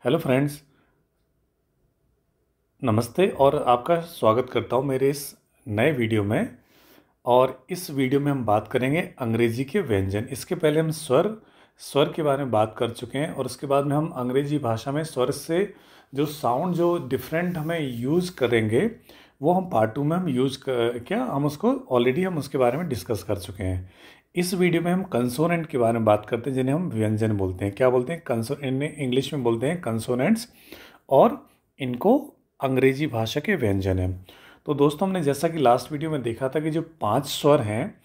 Hello friends, नमस्ते और आपका स्वागत करता हूं मेरे इस नए वीडियो में। और इस वीडियो में हम बात करेंगे अंग्रेजी के व्यंजन। इसके पहले हम स्वर के बारे में बात कर चुके हैं और उसके बाद में हम अंग्रेजी भाषा में स्वर से जो साउंड जो डिफरेंट हमें यूज़ करेंगे वो हम पार्ट 2 में हम हम उसको ऑलरेडी हम उसके बारे में डिस्कस कर चुके हैं। इस वीडियो में हम कंसोनेंट के बारे में बात करते हैं जिन्हें हम व्यंजन बोलते हैं। क्या बोलते हैं? इंग्लिश में बोलते हैं कंसोनेंट्स, और इनको अंग्रेजी भाषा के व्यंजन हैं। तो दोस्तों, हमने जैसा कि लास्ट वीडियो में देखा था कि जो 5 स्वर हैं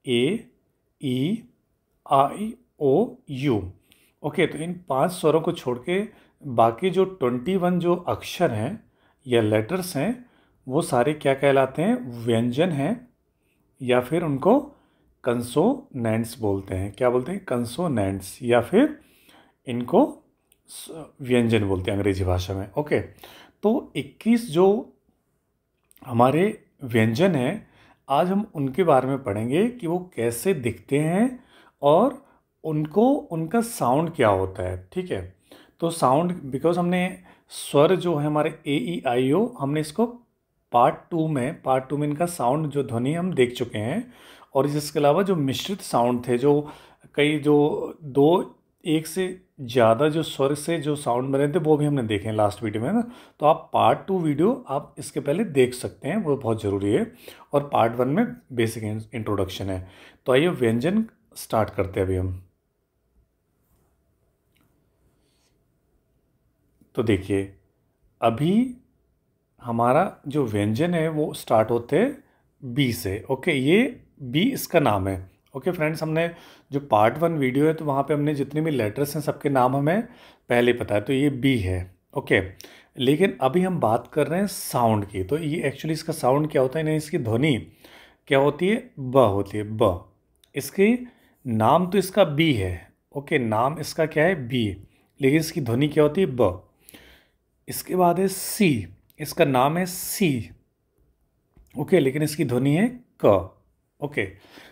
ए, ई, आई, ओ, यू। ओके, तो इन 5 स्वरों को छोड़ के बाकी जो 21 जो अक्षर हैं या लेटर्स हैं वो सारे क्या कहलाते हैं? व्यंजन हैं, या फिर उनको कंसोनेंट्स बोलते हैं। क्या बोलते हैं? कंसोनेंट्स, या फिर इनको व्यंजन बोलते हैं अंग्रेजी भाषा में। ओके, तो 21 जो हमारे व्यंजन हैं आज हम उनके बारे में पढ़ेंगे कि वो कैसे दिखते हैं और उनका साउंड क्या होता है। ठीक है, तो साउंड बिकॉज हमने स्वर जो है हमारे ए, ई, आई, ओ, हमने इसको पार्ट टू में इनका साउंड जो ध्वनि हम देख चुके हैं। और इसके अलावा जो मिश्रित साउंड थे, जो कई जो दो एक से ज़्यादा जो स्वर से जो साउंड बने थे वो भी हमने देखे हैं लास्ट वीडियो में ना। तो आप पार्ट 2 वीडियो आप इसके पहले देख सकते हैं, वो बहुत ज़रूरी है। और पार्ट 1 में बेसिक इंट्रोडक्शन है। तो आइए व्यंजन स्टार्ट करते हैं अभी हम। तो देखिए, अभी हमारा जो व्यंजन है वो स्टार्ट होते हैं बी से। ओके, ये बी इसका नाम है। ओके फ्रेंड्स, हमने जो पार्ट 1 वीडियो है तो वहाँ पे हमने जितने भी लेटर्स हैं सबके नाम हमें पहले पता है, तो ये बी है। ओके, लेकिन अभी हम बात कर रहे हैं साउंड की। तो ये एक्चुअली इसका साउंड क्या होता है, नहीं इसकी ध्वनि क्या होती है? ब होती है, ब। इसकी नाम तो इसका बी है। ओके, नाम इसका क्या है? बी, लेकिन इसकी ध्वनि क्या होती है? ब। इसके बाद है सी, इसका नाम है सी। ओके, लेकिन इसकी ध्वनि है क। ओके,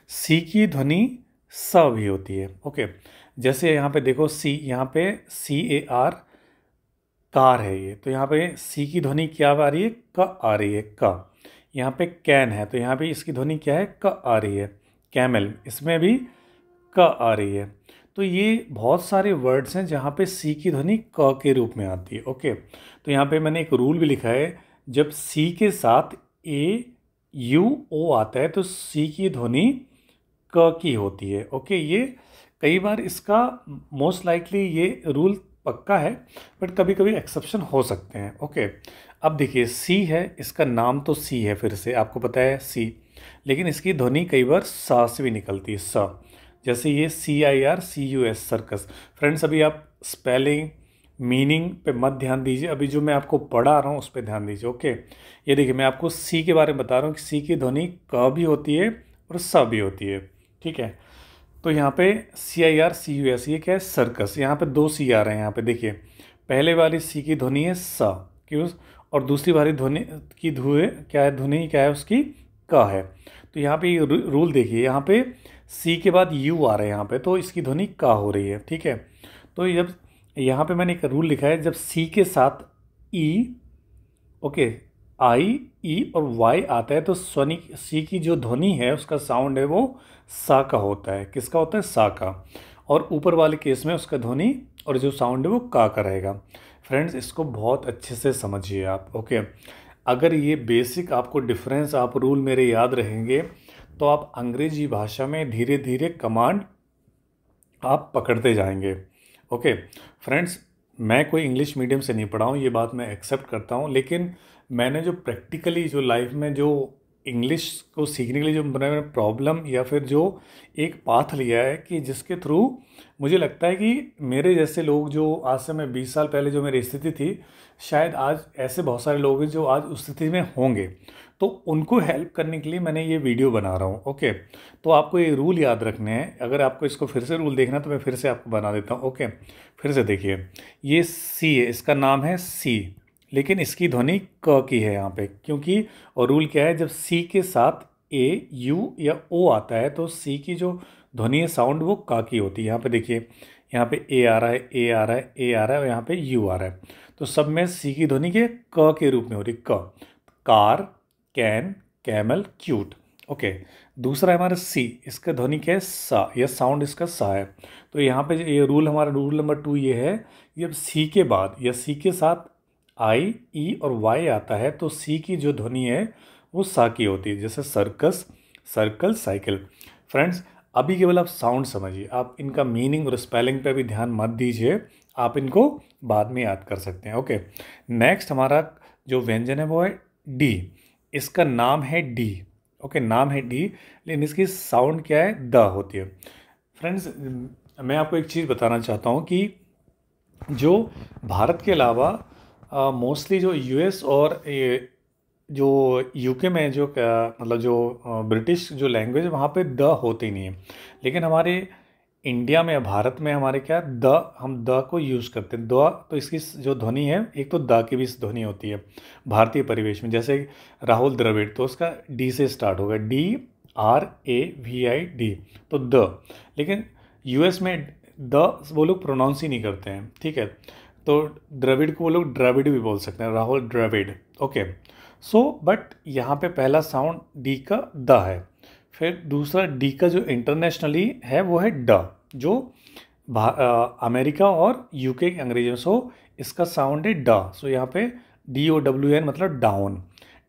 सी की ध्वनि स भी होती है। ओके, जैसे यहाँ पे देखो सी, यहाँ पे CAR, कार है ये, तो यहाँ पे सी की ध्वनि क्या आ रही है? क आ रही है, क। यहाँ पे कैन है तो यहाँ पे इसकी ध्वनि क्या है? क आ रही है। कैमल, इसमें भी क आ रही है। तो ये बहुत सारे वर्ड्स हैं जहाँ पे सी की ध्वनि क के रूप में आती है। ओके, तो यहाँ पे मैंने एक रूल भी लिखा है, जब सी के साथ AUO आता है तो सी की ध्वनि क की होती है। ओके, ये कई बार इसका मोस्ट लाइकली ये रूल पक्का है, बट कभी कभी एक्सेप्शन हो सकते हैं। ओके, अब देखिए सी है, इसका नाम तो सी है, फिर से आपको पता है सी, लेकिन इसकी ध्वनि कई बार सा से भी निकलती है, स। जैसे ये CIRCUS, सर्कस। फ्रेंड्स, अभी आप स्पेलिंग मीनिंग पे मत ध्यान दीजिए, अभी जो मैं आपको पढ़ा रहा हूँ उस पर ध्यान दीजिए। ओके, ये देखिए मैं आपको सी के बारे में बता रहा हूँ कि सी की ध्वनि क भी होती है और स भी होती है। ठीक है, तो यहाँ पे CIRCUS, ये क्या है? सर्कस। यहाँ पे 2 सी आ रहे हैं। यहाँ पे देखिए, पहले वाली सी की ध्वनि है स, क्यों? और दूसरी वाली ध्वनि की क्या है? ध्वनि क्या है उसकी? क है। तो यहाँ पे रूल देखिए, यहाँ पे सी के बाद यू आ रहा है यहाँ पे, तो इसकी ध्वनि का हो रही है। ठीक है, तो जब यहाँ पे मैंने एक रूल लिखा है, जब सी के साथ ई, ओके, आई, ई और वाई आता है तो स्वनी सी की जो ध्वनि है उसका साउंड है वो सा का होता है। किसका होता है? सा का। और ऊपर वाले केस में उसका ध्वनि और जो साउंड है वो का रहेगा। फ्रेंड्स, इसको बहुत अच्छे से समझिए आप। ओके, अगर ये बेसिक आपको डिफरेंस, आप रूल मेरे याद रहेंगे तो आप अंग्रेजी भाषा में धीरे धीरे कमांड आप पकड़ते जाएंगे। ओके फ्रेंड्स, मैं कोई इंग्लिश मीडियम से नहीं पढ़ा हूँ, ये बात मैं एक्सेप्ट करता हूँ, लेकिन मैंने जो प्रैक्टिकली जो लाइफ में जो इंग्लिश को सीखने के लिए जो मैंने प्रॉब्लम या फिर जो एक पाथ लिया है कि जिसके थ्रू मुझे लगता है कि मेरे जैसे लोग, जो आज से मैं 20 साल पहले जो मेरी स्थिति थी, शायद आज ऐसे बहुत सारे लोग हैं जो आज उस स्थिति में होंगे, तो उनको हेल्प करने के लिए मैंने ये वीडियो बना रहा हूँ। ओके, तो आपको ये रूल याद रखने हैं। अगर आपको इसको फिर से रूल देखना तो मैं फिर से आपको बना देता हूँ। ओके, फिर से देखिए, ये सी है, इसका नाम है सी, लेकिन इसकी ध्वनि क की है यहाँ पे, क्योंकि और रूल क्या है, जब सी के साथ AU या O आता है तो सी की जो ध्वनि है, साउंड, वो का की होती है। यहाँ पे देखिए, यहाँ पे ए आ रहा है, ए आ रहा है, ए आ रहा है, और यहाँ पे यू आ रहा है। तो सब में सी की ध्वनि के क के रूप में हो रही, क। Car, can, camel, cute. Okay, दूसरा है हमारा सी, इसका ध्वनि क्या है, सा, यह साउंड इसका सा है। तो यहाँ पे ये रूल, हमारा रूल नंबर 2 ये है, जब सी के बाद या सी के साथ आई, ई और वाई आता है तो सी की जो ध्वनि है वो सा की होती है, जैसे सर्कस, सर्कल, साइकिल। फ्रेंड्स, अभी केवल आप साउंड समझिए, आप इनका मीनिंग और स्पेलिंग पे भी ध्यान मत दीजिए, आप इनको बाद में याद कर सकते हैं। ओके, नेक्स्ट हमारा जो व्यंजन है वो है डी। इसका नाम है डी। ओके, नाम है डी, लेकिन इसकी साउंड क्या है, द होती है। फ्रेंड्स, मैं आपको एक चीज़ बताना चाहता हूँ कि जो भारत के अलावा मोस्टली जो यूएस और जो यूके में जो मतलब जो ब्रिटिश जो लैंग्वेज है वहाँ पे द होती नहीं है, लेकिन हमारे इंडिया में, भारत में हमारे क्या द, हम द को यूज़ करते हैं। द, तो इसकी जो ध्वनि है, एक तो द की भी ध्वनि होती है भारतीय परिवेश में, जैसे राहुल द्रविड़, तो उसका डी से स्टार्ट होगा, D R A V I D, तो द। लेकिन यूएस में द वो लोग प्रोनाउंस ही नहीं करते हैं, ठीक है। तो द्रविड़ को वो लोग द्रविड़ भी बोल सकते हैं, Rahul Dravid. Okay, so but यहाँ पे पहला साउंड डी का द है। फिर दूसरा डी का जो इंटरनेशनली है वो है ड, जो अमेरिका और यूके के अंग्रेजों, सो इसका साउंड है ड। सो यहाँ पे डी ओ डब्ल्यू एन मतलब down,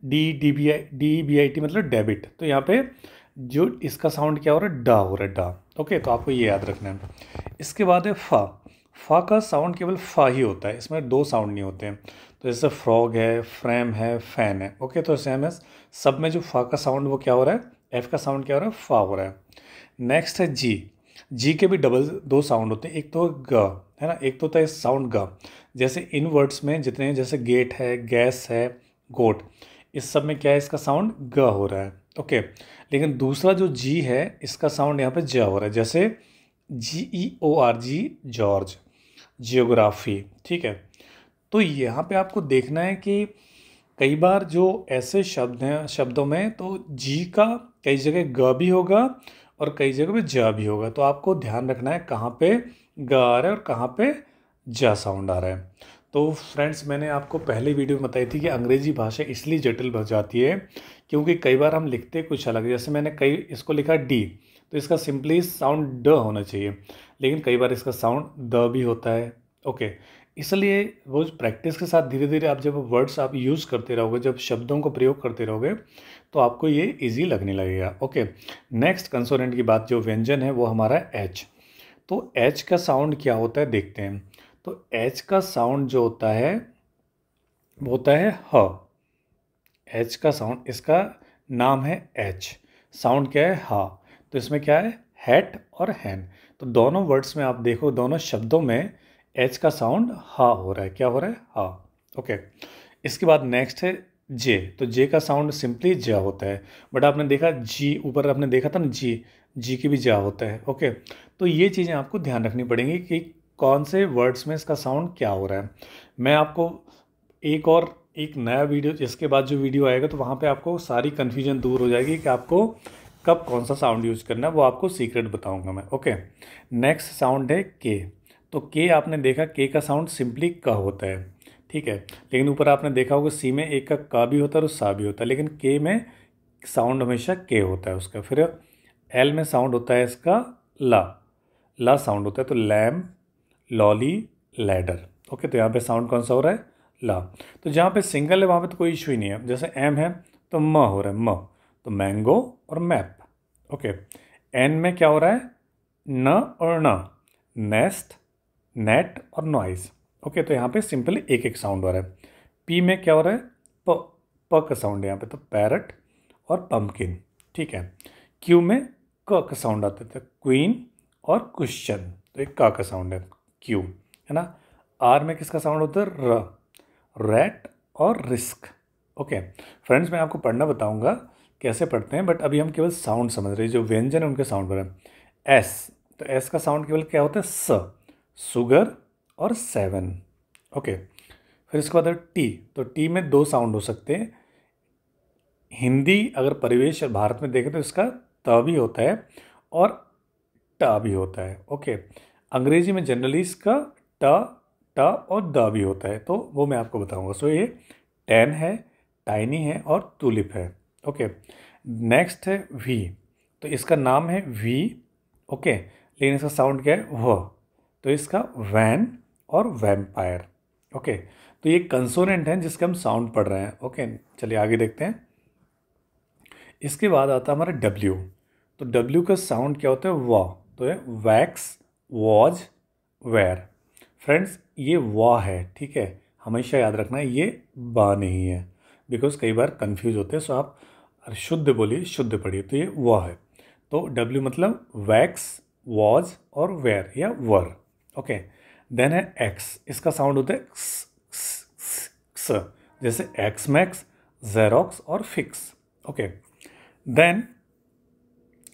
D B I T मतलब डेबिट। तो यहाँ पे जो इसका साउंड क्या हो रहा है, ड हो रहा है, ड। ओके, तो आपको ये याद रखना है। इसके बाद है फा। फा का साउंड केवल फा ही होता है, इसमें दो साउंड नहीं होते हैं। तो जैसे फ्रॉग है, फ्रेम है, फैन है। ओके, तो सेम है, सब में जो फा का साउंड वो क्या हो रहा है, एफ का साउंड क्या हो रहा है, फा हो रहा है। नेक्स्ट है जी। जी के भी डबल दो साउंड होते हैं, एक तो ग है ना, एक तो होता है साउंड ग। जैसे इन वर्ड्स में जितने हैं, जैसे गेट है, गैस है, गोट, इस सब में क्या है, इसका साउंड ग हो रहा है। ओके, लेकिन दूसरा जो जी है, इसका साउंड यहाँ पे ज हो रहा है, जैसे G E O R G, George, geography, ठीक है। तो यहाँ पे आपको देखना है कि कई बार जो ऐसे शब्द हैं, शब्दों में तो जी का कई जगह ग भी होगा और कई जगह पे ज भी होगा। तो आपको ध्यान रखना है कहाँ पे ग आ रहा है और कहाँ पे ज साउंड आ रहा है। तो फ्रेंड्स, मैंने आपको पहले वीडियो में बताई थी कि अंग्रेजी भाषा इसलिए जटिल हो जाती है क्योंकि कई बार हम लिखते कुछ अलग, जैसे मैंने कई इसको लिखा डी, तो इसका सिंपली साउंड ड होना चाहिए, लेकिन कई बार इसका साउंड द भी होता है। ओके, इसलिए रोज़ प्रैक्टिस के साथ धीरे धीरे आप जब वर्ड्स आप यूज़ करते रहोगे, जब शब्दों को प्रयोग करते रहोगे, तो आपको ये इजी लगने लगेगा। ओके, नेक्स्ट कंसोनेंट की बात, जो व्यंजन है वो हमारा एच। तो एच का साउंड क्या होता है देखते हैं। तो एच का साउंड जो होता है वो होता है ह। एच का साउंड, इसका नाम है एच, साउंड क्या है, हा। तो इसमें क्या है, हैट और हैन। तो दोनों वर्ड्स में आप देखो, दोनों शब्दों में एच का साउंड हा हो रहा है, क्या हो रहा है, हा। ओके, इसके बाद नेक्स्ट है जे। तो जे का साउंड सिंपली जा होता है, बट आपने देखा जी, ऊपर आपने देखा था ना जी, जी की भी जा होता है। ओके, तो ये चीज़ें आपको ध्यान रखनी पड़ेंगी कि कौन से वर्ड्स में इसका साउंड क्या हो रहा है। मैं आपको एक नया वीडियो, इसके बाद जो वीडियो आएगा तो वहाँ पे आपको सारी कन्फ्यूजन दूर हो जाएगी कि आपको कब कौन सा साउंड यूज़ करना है, वो आपको सीक्रेट बताऊंगा मैं। ओके, नेक्स्ट साउंड है के। तो के आपने देखा, के का साउंड सिंपली क होता है, ठीक है। लेकिन ऊपर आपने देखा होगा सी में एक का भी होता है और सा भी होता है, लेकिन के में साउंड हमेशा के होता है उसका। फिर एल में साउंड होता है इसका ला, ला साउंड होता है। तो लैम, लॉली, लैडर। ओके, तो यहाँ पे साउंड कौन सा हो रहा है, ला। तो जहाँ पे सिंगल है वहाँ पे तो कोई इशू ही नहीं है, जैसे एम है तो म हो रहा है, म। तो मैंगो और मैप। ओके, एन में क्या हो रहा है, न और न, नेस्ट, नेट और नॉइज। ओके, तो यहाँ पे सिंपली एक एक साउंड हो रहा है। पी में क्या हो रहा है, प, प का साउंड है यहाँ पे, तो पैरट और पंपकिन, ठीक है। क्यू में क का साउंड आता है, क्वीन और क्वेश्चन, तो एक का साउंड है, क्यू, है ना। आर में किसका साउंड होता है, र, रैट और रिस्क। ओके फ्रेंड्स, मैं आपको पढ़ना बताऊंगा कैसे पढ़ते हैं, बट अभी हम केवल साउंड समझ रहे हैं, जो व्यंजन है उनके साउंड पर है। एस, तो एस का साउंड केवल क्या होता है, स, सुगर और 7। ओके, फिर इसके बाद है टी। तो टी में दो साउंड हो सकते हैं, हिंदी अगर परिवेश भारत में देखें तो इसका त भी होता है और टा भी होता है। ओके, अंग्रेजी में जनरली इसका ट और द भी होता है, तो वो मैं आपको बताऊंगा। सो ये टैन है, टाइनी है और टूलिप है। ओके, नेक्स्ट है वी। तो इसका नाम है वी, ओके, लेकिन इसका साउंड क्या है, व। तो इसका वैन और वैम्पायर। ओके, तो ये कंसोनेंट है जिसका हम साउंड पढ़ रहे हैं। ओके, चलिए आगे देखते हैं। इसके बाद आता है हमारा डब्ल्यू। तो डब्ल्यू का साउंड क्या होता है, व। तो है वैक्स, वॉज, वेयर। फ्रेंड्स, ये वा है, ठीक है, हमेशा याद रखना है, ये बा नहीं है, बिकॉज कई बार कंफ्यूज होते हैं। सो आप शुद्ध बोलिए, शुद्ध पढ़िए। तो ये वा है। तो डब्ल्यू मतलब वैक्स, वॉज और वेयर या वर। ओके, देन है एक्स। इसका साउंड होता है क्स, क्स, क्स, क्स, जैसे एक्स मैक्स, जेरोक्स और फिक्स। ओके, देन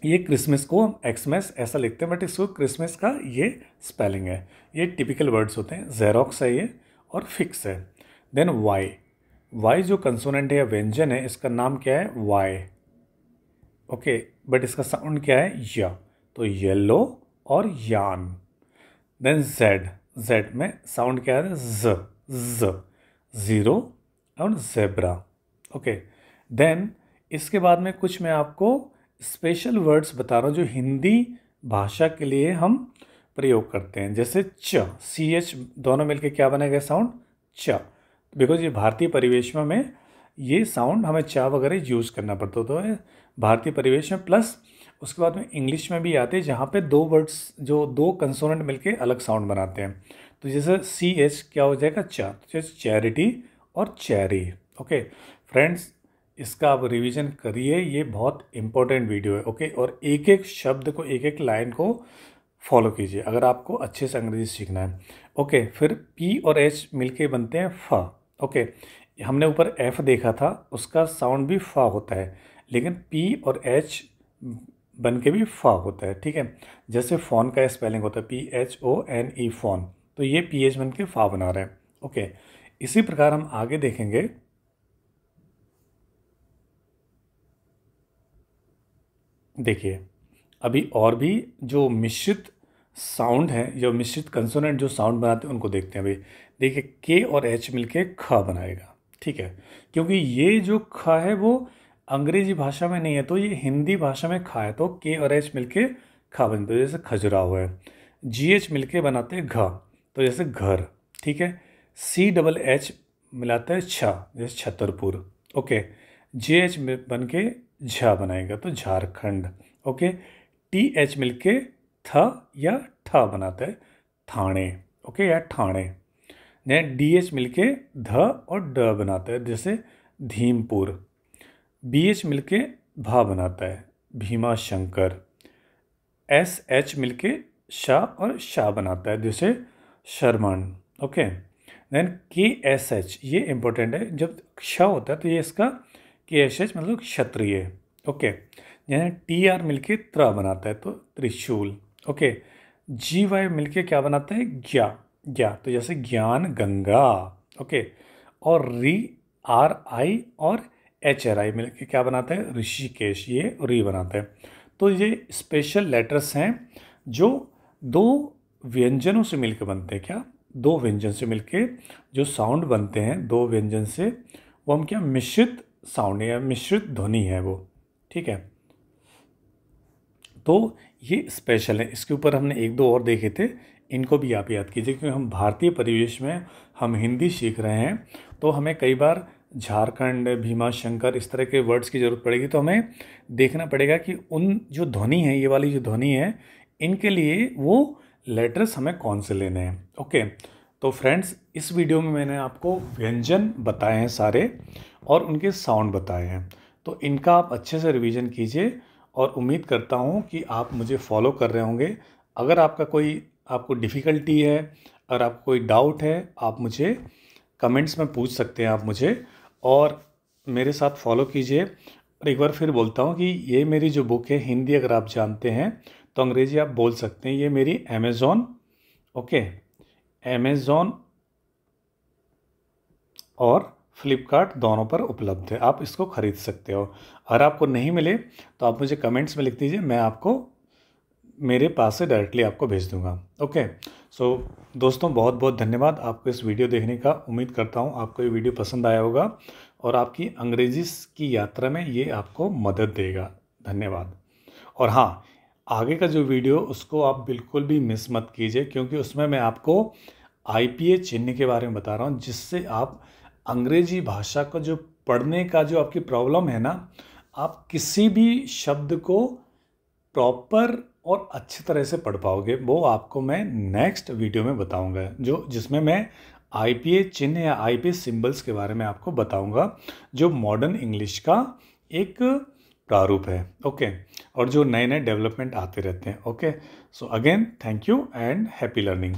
ये क्रिसमस को हम एक्समस ऐसा लिखते हैं, बट इसको क्रिसमस का ये स्पेलिंग है। ये टिपिकल वर्ड्स होते हैं, जेरोक्स है ये और फिक्स है। Then Y. वाई जो कंसोनेंट है या व्यंजन है, इसका नाम क्या है, वाई। ओके, बट इसका साउंड क्या है, या। तो येलो और यान। Then Z. जेड में साउंड क्या है, ज, ज, जीरो और जेब्रा। ओके, देन इसके बाद में कुछ मैं आपको स्पेशल वर्ड्स बता रहा हूँ जो हिंदी भाषा के लिए हम प्रयोग करते हैं। जैसे च, सी एच दोनों मिलके क्या बनेगा साउंड, च। बिकॉज ये भारतीय परिवेश में ये साउंड हमें चा वगैरह यूज़ करना पड़ता है। तो भारतीय परिवेश में प्लस उसके बाद में इंग्लिश में भी आते हैं जहाँ पे दो वर्ड्स जो दो कंसोनेंट मिलके अलग साउंड बनाते हैं। तो जैसे सी एच क्या हो जाएगा, चा, तो चैरिटी और चैरी। ओके फ्रेंड्स, इसका आप रिवीजन करिए, ये बहुत इंपॉर्टेंट वीडियो है। ओके, और एक एक शब्द को, एक एक लाइन को फॉलो कीजिए अगर आपको अच्छे से अंग्रेजी सीखना है। ओके, फिर पी और एच मिलके बनते हैं फ। ओके, हमने ऊपर एफ देखा था, उसका साउंड भी फ होता है, लेकिन पी और एच बन के भी फ होता है, ठीक है। जैसे फ़ोन का स्पेलिंग होता है PHONE, फ़ोन, तो ये PH बन के फा बना रहे हैं। ओके, इसी प्रकार हम आगे देखेंगे। देखिए, अभी और भी जो मिश्रित साउंड है, जो मिश्रित कंसोनेंट जो साउंड बनाते हैं उनको देखते हैं। अभी देखिए, के और एच मिलके ख बनाएगा, ठीक है, क्योंकि ये जो ख है वो अंग्रेजी भाषा में नहीं है, तो ये हिंदी भाषा में खा है, तो के और एच मिलके खा बनते हैं। जैसे खजुराहो है, GH मिलके बनाते हैं घ, तो जैसे घर, ठीक है। CHH मिलाते हैं छ, जैसे छतरपुर। ओके, JH बन के झा बनाएगा तो झारखंड। ओके, TH मिलके थ या ठ बनाता है, थाने। ओके, या ठाणे। देन DH मिलके ध और ड बनाता है, जैसे धीमपुर। BH मिलके भा बनाता है, भीमा शंकर। SH मिलके शाह और शाह बनाता है, जैसे शर्मन। ओके, देन KSH, ये इंपॉर्टेंट है, जब क्ष होता है तो ये इसका KSH मतलब क्षत्रिय। ओके, जैसे TR मिलके त्र बनाता है तो त्रिशूल। ओके, GY मिलके क्या बनाता है, ज्ञा, ज्ञा, तो जैसे ज्ञान गंगा। ओके, और RI और HRI मिलके क्या बनाता है, ऋषिकेश, ये री बनाता है। तो ये स्पेशल लेटर्स हैं जो दो व्यंजनों से मिलकर बनते हैं। क्या, दो व्यंजन से मिलके जो साउंड बनते हैं, दो व्यंजन से, वो हम क्या, मिश्रित साउंड या मिश्रित ध्वनि है वो, ठीक है। तो ये स्पेशल है, इसके ऊपर हमने एक दो और देखे थे, इनको भी आप याद कीजिए, क्योंकि हम भारतीय परिवेश में हम हिंदी सीख रहे हैं, तो हमें कई बार झारखंड, भीमा शंकर, इस तरह के वर्ड्स की ज़रूरत पड़ेगी। तो हमें देखना पड़ेगा कि उन जो ध्वनि है, ये वाली जो ध्वनि है, इनके लिए वो लेटर्स हमें कौन से लेने हैं। ओके, तो फ्रेंड्स, इस वीडियो में मैंने आपको व्यंजन बताए हैं सारे और उनके साउंड बताए हैं, तो इनका आप अच्छे से रिवीजन कीजिए और उम्मीद करता हूँ कि आप मुझे फॉलो कर रहे होंगे। अगर आपको डिफ़िकल्टी है, अगर आपको कोई डाउट है, आप मुझे कमेंट्स में पूछ सकते हैं आप मुझे, और मेरे साथ फॉलो कीजिए। और एक बार फिर बोलता हूँ कि ये मेरी जो बुक है, हिंदी अगर आप जानते हैं तो अंग्रेजी आप बोल सकते हैं, ये मेरी अमेज़ॉन, ओके, अमेज़ॉन और फ्लिपकार्ट दोनों पर उपलब्ध है, आप इसको ख़रीद सकते हो। अगर आपको नहीं मिले तो आप मुझे कमेंट्स में लिख दीजिए, मैं आपको मेरे पास से डायरेक्टली आपको भेज दूंगा। ओके, सो दोस्तों बहुत बहुत धन्यवाद आपको इस वीडियो देखने का। उम्मीद करता हूँ आपको ये वीडियो पसंद आया होगा और आपकी अंग्रेजी की यात्रा में ये आपको मदद देगा। धन्यवाद। और हाँ, आगे का जो वीडियो उसको आप बिल्कुल भी मिस मत कीजिए, क्योंकि उसमें मैं आपको IPA चिन्ह के बारे में बता रहा हूँ, जिससे आप अंग्रेजी भाषा को जो पढ़ने का जो आपकी प्रॉब्लम है ना, आप किसी भी शब्द को प्रॉपर और अच्छी तरह से पढ़ पाओगे। वो आपको मैं नेक्स्ट वीडियो में बताऊंगा, जिसमें मैं IPA चिन्ह या IPA सिंबल्स के बारे में आपको बताऊंगा, जो मॉडर्न इंग्लिश का एक प्रारूप है। ओके, और जो नए नए डेवलपमेंट आते रहते हैं। Okay, so again thank you and happy learning.